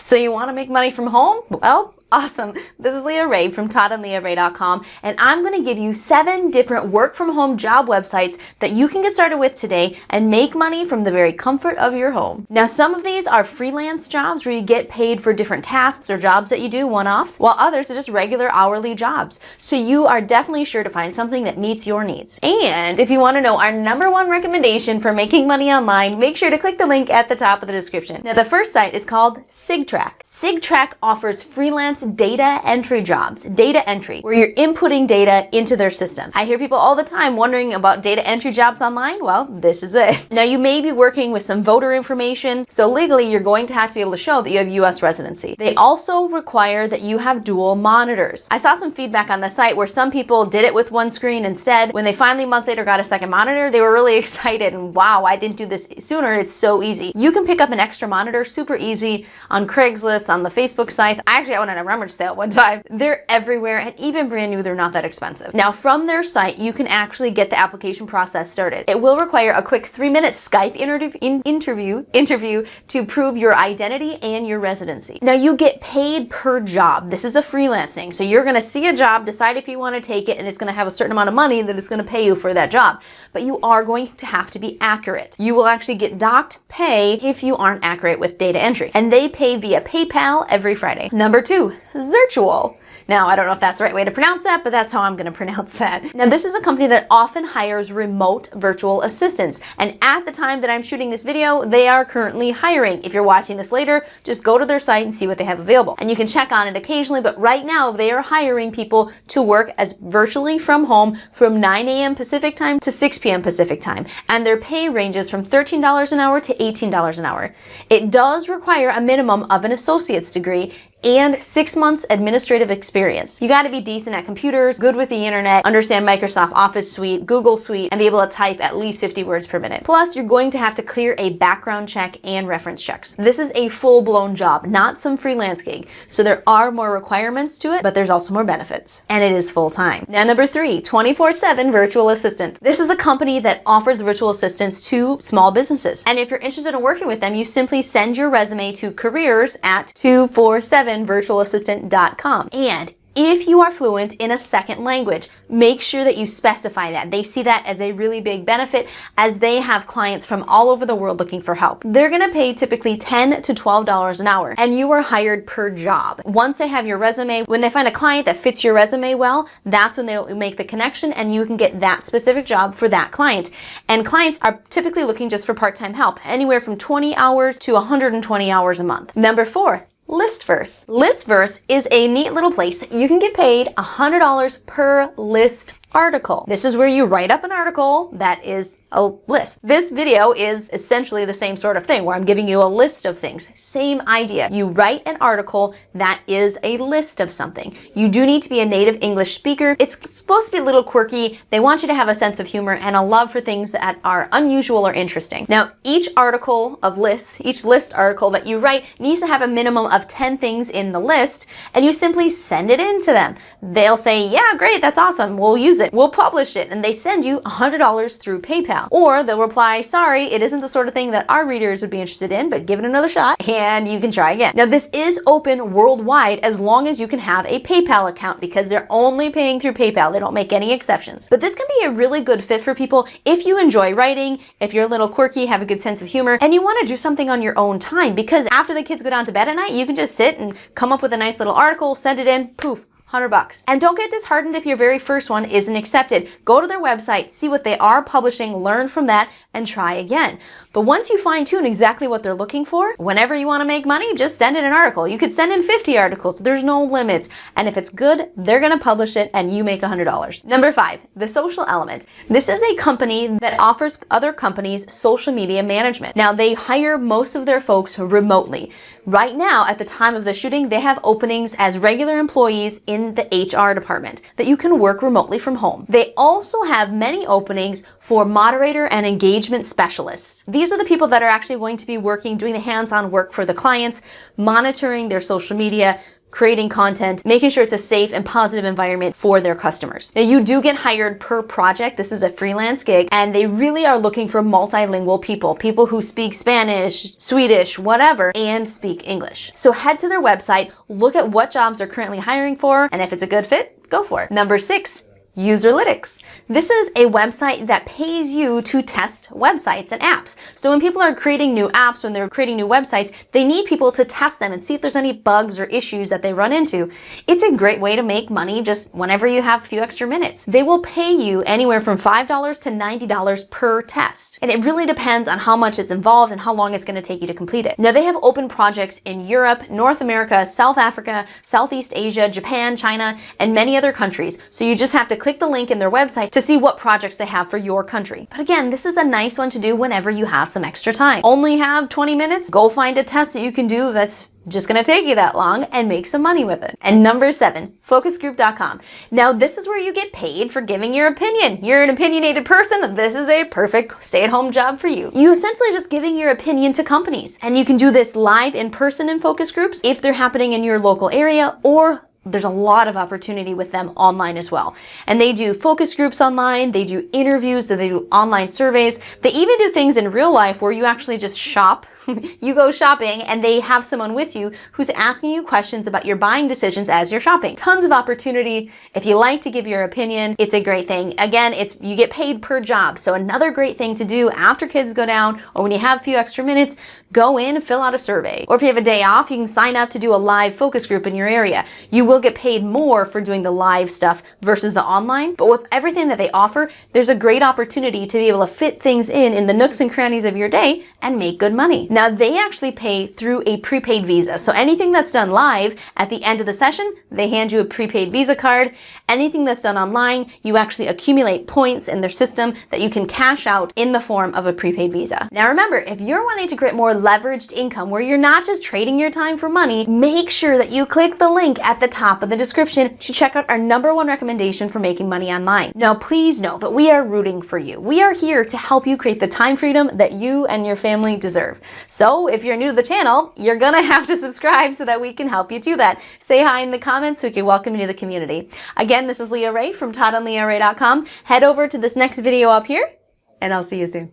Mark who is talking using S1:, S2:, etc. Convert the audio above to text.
S1: So you want to make money from home? Well, awesome. This is Leah Ray from toddandleahray.com, and I'm going to give you 7 different work from home job websites that you can get started with today and make money from the very comfort of your home. Now, some of these are freelance jobs where you get paid for different tasks or jobs that you do, one-offs, while others are just regular hourly jobs. So you are definitely sure to find something that meets your needs. And if you want to know our #1 recommendation for making money online, make sure to click the link at the top of the description. Now, the first site is called Sigtrak. Sigtrak offers freelance data entry jobs, data entry, where you're inputting data into their system. I hear people all the time wondering about data entry jobs online. Well, this is it. Now, you may be working with some voter information, so legally you're going to have to be able to show that you have US residency. They also require that you have dual monitors. I saw some feedback on the site where some people did it with one screen instead. When they finally months later got a second monitor, they were really excited and wow, I didn't do this sooner. It's so easy. You can pick up an extra monitor super easy on Craigslist, on the Facebook sites. I went on a rummage sale one time. They're everywhere, and even brand new, they're not that expensive. Now, from their site, you can actually get the application process started. It will require a quick 3-minute Skype interview to prove your identity and your residency. Now, you get paid per job. This is a freelancing, so you're going to see a job, decide if you want to take it, and it's going to have a certain amount of money that it's going to pay you for that job. But you are going to have to be accurate. You will actually get docked pay if you aren't accurate with data entry, and they pay via PayPal every Friday. Number 2, Zirtual. Now, I don't know if that's the right way to pronounce that, but that's how I'm going to pronounce that. Now, this is a company that often hires remote virtual assistants. And at the time that I'm shooting this video, they are currently hiring. If you're watching this later, just go to their site and see what they have available. And you can check on it occasionally, but right now they are hiring people to work as virtually from home from 9 a.m. Pacific time to 6 p.m. Pacific time. And their pay ranges from $13 an hour to $18 an hour. It does require a minimum of an associate's degree and 6 months administrative experience. You gotta be decent at computers, good with the internet, understand Microsoft Office Suite, Google Suite, and be able to type at least 50 words per minute. Plus, you're going to have to clear a background check and reference checks. This is a full-blown job, not some freelance gig. So there are more requirements to it, but there's also more benefits. And it is full-time. Now, number 3, 24/7 virtual assistant. This is a company that offers virtual assistants to small businesses. And if you're interested in working with them, you simply send your resume to careers@247virtualassistant.com. And if you are fluent in a second language, make sure that you specify that. They see that as a really big benefit as they have clients from all over the world looking for help. They're going to pay typically $10 to $12 an hour, and you are hired per job. Once they have your resume, when they find a client that fits your resume well, that's when they'll make the connection and you can get that specific job for that client. And clients are typically looking just for part-time help, anywhere from 20 hours to 120 hours a month. Number 4, ListVerse. ListVerse is a neat little place. You can get paid $100 per list article. This is where you write up an article that is a list. This video is essentially the same sort of thing where I'm giving you a list of things. Same idea. You write an article that is a list of something. You do need to be a native English speaker. It's supposed to be a little quirky. They want you to have a sense of humor and a love for things that are unusual or interesting. Now, each article of lists, each list article that you write needs to have a minimum of 10 things in the list, and you simply send it in to them. They'll say, yeah, great, that's awesome. We'll use it. We'll publish it, and they send you $100 through PayPal. Or they'll reply, sorry, it isn't the sort of thing that our readers would be interested in, but give it another shot and you can try again. Now, this is open worldwide as long as you can have a PayPal account because they're only paying through PayPal. They don't make any exceptions. But this can be a really good fit for people if you enjoy writing, if you're a little quirky, have a good sense of humor, and you want to do something on your own time because after the kids go down to bed at night, you can just sit and come up with a nice little article, send it in, poof, $100. And don't get disheartened if your very first one isn't accepted. Go to their website, see what they are publishing, learn from that, and try again. But once you fine tune exactly what they're looking for, whenever you want to make money, just send in an article. You could send in 50 articles. There's no limits. And if it's good, they're going to publish it and you make $100. Number 5, The Social Element. This is a company that offers other companies social media management. Now, they hire most of their folks remotely. Right now, at the time of the shooting, they have openings as regular employees in the HR department that you can work remotely from home. They also have many openings for moderator and engagement specialists. These are the people that are actually going to be working, doing the hands-on work for the clients, monitoring their social media, creating content, making sure it's a safe and positive environment for their customers. Now, you do get hired per project. This is a freelance gig, and they really are looking for multilingual people who speak Spanish, Swedish, whatever, and speak English. So head to their website, look at what jobs they're currently hiring for, and if it's a good fit, go for it. Number 6, Userlytics. This is a website that pays you to test websites and apps. So when people are creating new apps, when they're creating new websites, they need people to test them and see if there's any bugs or issues that they run into. It's a great way to make money just whenever you have a few extra minutes. They will pay you anywhere from $5 to $90 per test. And it really depends on how much is involved and how long it's going to take you to complete it. Now, they have open projects in Europe, North America, South Africa, Southeast Asia, Japan, China, and many other countries. So you just have to click the link in their website to see what projects they have for your country. But again, this is a nice one to do whenever you have some extra time. Only have 20 minutes? Go find a test that you can do that's just going to take you that long and make some money with it. And number 7, focusgroup.com. Now, this is where you get paid for giving your opinion. You're an opinionated person. This is a perfect stay-at-home job for you. You essentially just giving your opinion to companies. And you can do this live in person in focus groups if they're happening in your local area, or there's a lot of opportunity with them online as well. And they do focus groups online, they do interviews, they do online surveys. They even do things in real life where you actually just shop. You go shopping and they have someone with you who's asking you questions about your buying decisions as you're shopping. Tons of opportunity. If you like to give your opinion, it's a great thing. Again, you get paid per job. So another great thing to do after kids go down or when you have a few extra minutes, go in and fill out a survey. Or if you have a day off, you can sign up to do a live focus group in your area. You will get paid more for doing the live stuff versus the online. But with everything that they offer, there's a great opportunity to be able to fit things in the nooks and crannies of your day and make good money. Now, they actually pay through a prepaid Visa. So anything that's done live, at the end of the session, they hand you a prepaid Visa card. Anything that's done online, you actually accumulate points in their system that you can cash out in the form of a prepaid Visa. Now remember, if you're wanting to create more leveraged income where you're not just trading your time for money, make sure that you click the link at the top of the description to check out our #1 recommendation for making money online. Now, please know that we are rooting for you. We are here to help you create the time freedom that you and your family deserve. So if you're new to the channel, you're gonna have to subscribe so that we can help you do that. Say hi in the comments so we can welcome you to the community. Again, this is Leah Ray from toddandleahray.com. Head over to this next video up here, and I'll see you soon.